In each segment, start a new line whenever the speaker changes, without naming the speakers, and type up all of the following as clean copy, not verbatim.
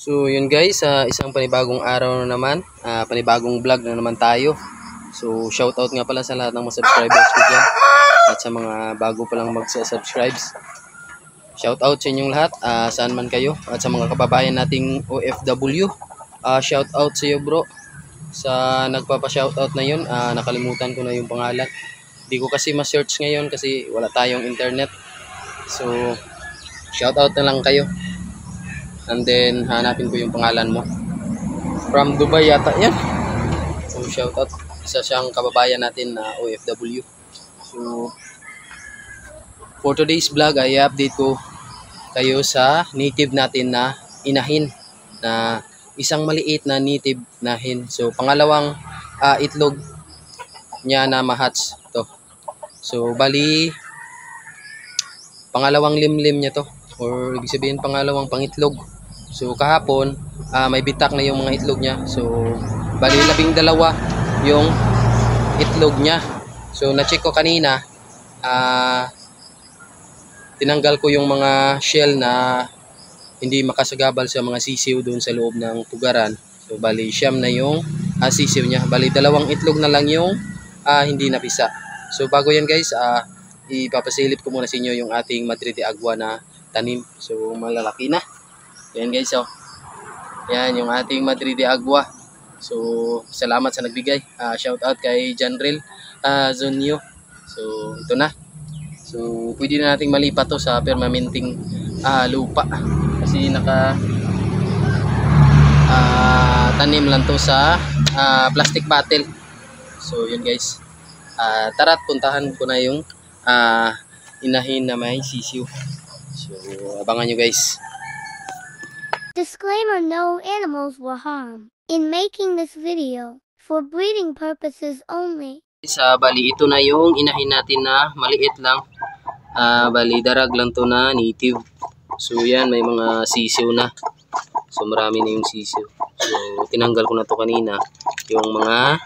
So yun guys, isang panibagong araw na naman, panibagong vlog na naman tayo. So shoutout nga pala sa lahat ng mga subscribers ko dyan at sa mga bago pa lang mag-subscribes. Shoutout sa inyong lahat, saan man kayo, at sa mga kababayan nating OFW. Shoutout sa iyo bro, sa nagpapa-shoutout na yun. Nakalimutan ko na yung pangalan. Hindi ko kasi ma-search ngayon kasi wala tayong internet. So shoutout na lang kayo. And then hanapin ko yung pangalan mo. From Dubai yata yan. So shoutout. Isa siyang kababayan natin na OFW. So for today's vlog ay update ko kayo sa native natin na inahin, na isang maliit na native na hen. So pangalawang itlog niya na ma-hatch to. So bali pangalawang limlim niya to, or ibig sabihin pangalawang pangitlog. So kahapon may bitak na yung mga itlog niya. So bali 12 yung itlog niya. So na-check ko kanina, tinanggal ko yung mga shell na hindi makasagabal sa mga sisiw doon sa loob ng pugaran. So bali siyam na yung sisiw niya. Bali 2 itlog na lang yung hindi napisa. So bago yan guys, ipapasilip ko muna sa inyo yung ating Madrid de Agua na tanim. So malalaki na. Yan guys, oh. Yan yung ating Madrid de Agua. So salamat sa nagbigay. Shout out kay Janril Zonyo. So ito na. So pwede na nating malipat to sa permanenteng lupa. Kasi naka tanim lang to sa plastic bottle. So yun guys. Tara, puntahan ko na yung inahin na may sisiw. So abangan nyo guys.
Disclaimer: no animals were harmed in making this video, for breeding purposes only.
Bali ito na yung inahin natin na maliit lang. Bali darag lang to na native. So yan, may mga sisiw na. So marami na yung sisiw. So tinanggal ko na to kanina yung mga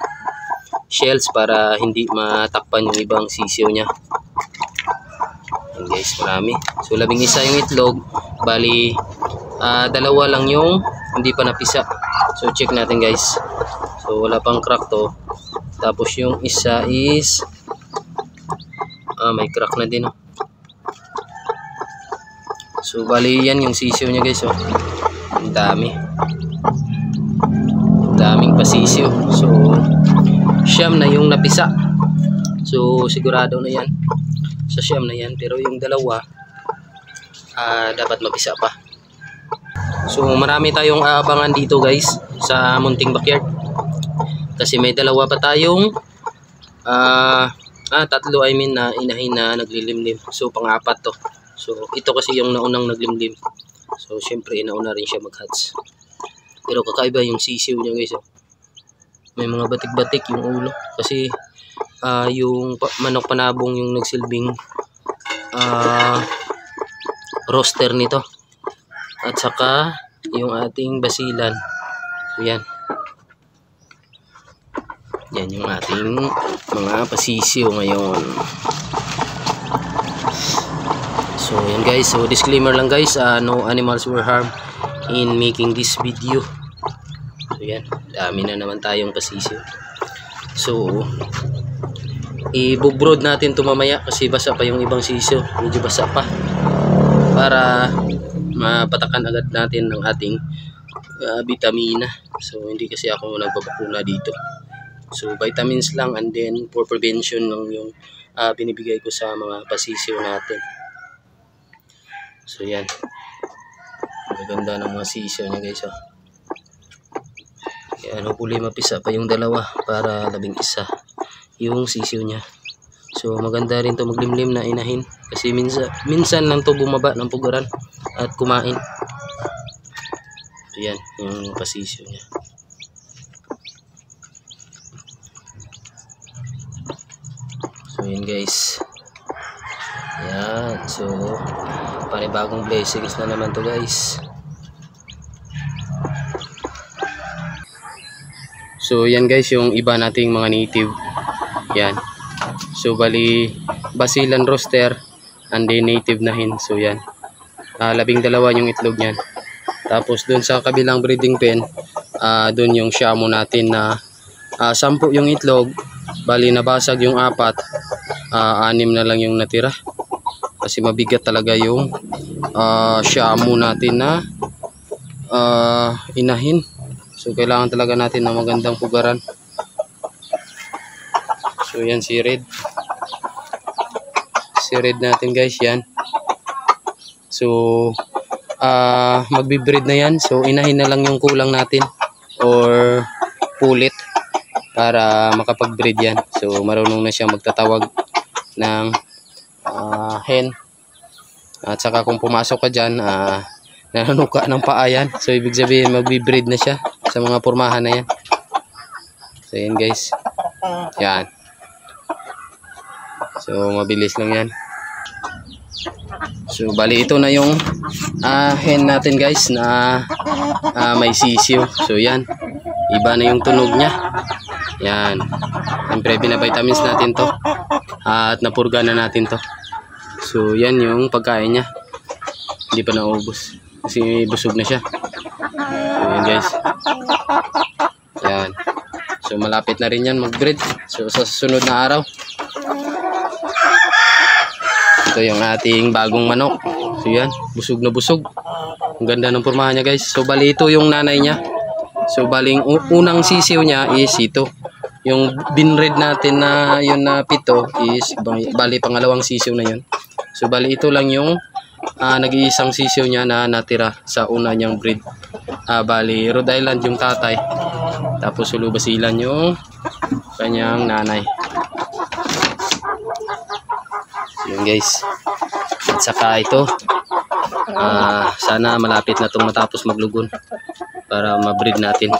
shells para hindi matakpan yung ibang sisiw niya. Yan guys, marami. So 11 yung itlog. Bali 2 lang yung hindi pa napisa. So check natin guys. So wala pang crack to. Tapos yung isa is may crack na din, oh. So bali yan yung sisiw niya guys, oh. Ang dami. Daming pasisiw. So siyam na yung napisa. So sigurado na yan sa siyam na yan. Pero yung 2 dapat mapisa pa. So marami tayong aabangan dito guys sa munting backyard. Kasi may 2 pa tayong 3 I mean na inahin na naglilimlim. So pang-4 to. So ito kasi yung naunang naglimlim. So syempre nauna rin siya mag-hatch. Pero kakaiba yung sisiw niya guys, oh. May mga batik-batik yung ulo. Kasi yung manok panabong yung nagsilbing roster nito. At saka yung ating basilan. So yan. Yan yung ating mga pasisiw ngayon. So yan guys. So disclaimer lang guys. No animals were harmed in making this video. So yan. Dami na naman tayong pasisiw. So i-brood natin ito mamaya kasi basa pa yung ibang sisiw. Medyo basa pa. Para mapatakan agad natin ng ating vitamina. So hindi kasi ako nagbabakuna dito. So vitamins lang, and then for prevention lang yung binibigay ko sa mga pasisiw natin. So yan. Maganda ng mga sisiw niya guys, oh. Yan, hopefully mapisa pa yung 2 para 11 yung sisiw niya. So maganda rin to maglimlim na inahin kasi minsan lang to bumaba ng pugaran at kumain. So yan yung pasisyo niya. So yan guys. Yan. So panibagong blessings na naman to guys. So yan guys yung iba nating mga native. Yan. So bali basilan roster and then native na hen. So yan. 12 yung itlog niyan. Tapos dun sa kabilang breeding pen, dun yung Shamo natin na 10 yung itlog, bali nabasag yung 4, 6 na lang yung natira. Kasi mabigat talaga yung Shamo natin na inahin. So kailangan talaga natin ng magandang pugaran. So yan si Red. Si Red natin guys, yan. So magbi-breed na yan. So inahin na lang yung kulang natin or pulit para makapag-breed yan. So marunong na siya magtatawag ng hen. At saka kung pumasok ka dyan, nananuka ng paa yan. So ibig sabihin magbi-breed na siya sa mga pormahan na yan. So yan guys. Yan. So mabilis lang yan. So bali ito na yung hen natin guys na may sisiw. So yan, iba na yung tunog niya. Yan. Siyempre binavitamins natin to at napurga na natin to. So yan yung pagkain niya. Hindi pa naubos kasi busog na siya. So yan guys. Yan. So malapit na rin yan mag-breed. So sa susunod na araw, ito yung ating bagong manok. So yan, busog na busog. Ang ganda ng pormahan niya guys. So bali ito yung nanay niya. So bali unang sisiw niya is ito. Yung binred natin na yun na 7 is bali pangalawang sisiw na yun. So bali ito lang yung nag-iisang sisiw niya na natira sa una niyang breed. Bali Rhode Island yung tatay. Tapos Sulubasilan yung kanyang nanay. Yun guys. At saka ito sana malapit na itong matapos maglugon para ma-breed natin.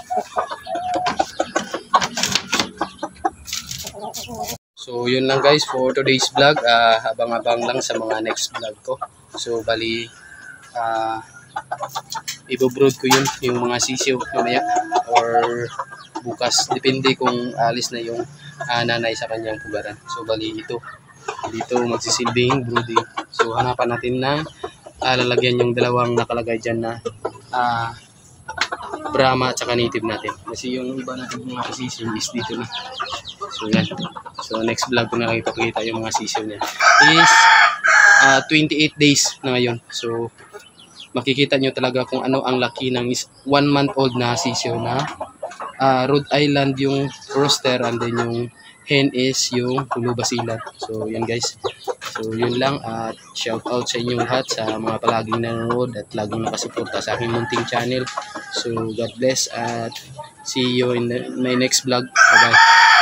So yun lang guys for today's vlog. Abang-abang lang sa mga next vlog ko. So bali ibobrood ko yun yung mga sisiw mamaya or bukas, depende kung alis na yung nanay sa kanyang pugaran. So bali ito dito magsisilbing brooding. So hanapan natin ng lalagyan yung dalawang nakalagay dyan na Brahma at saka native natin. Kasi yung iba natin mga sisiw is dito na. So yan. So next vlog ko na lang ipapakita yung mga sisiw niya. Is 28 days na ngayon. So makikita nyo talaga kung ano ang laki ng 1 month old na sisiw na Rhode Island yung rooster, and then yung hen is yung Sulubasilan. So yan guys. So yun lang, at shout out sa inyong lahat sa mga palaging nanonood at laging nakasuporta sa aking munting channel. So God bless at see you in my next vlog. Bye bye.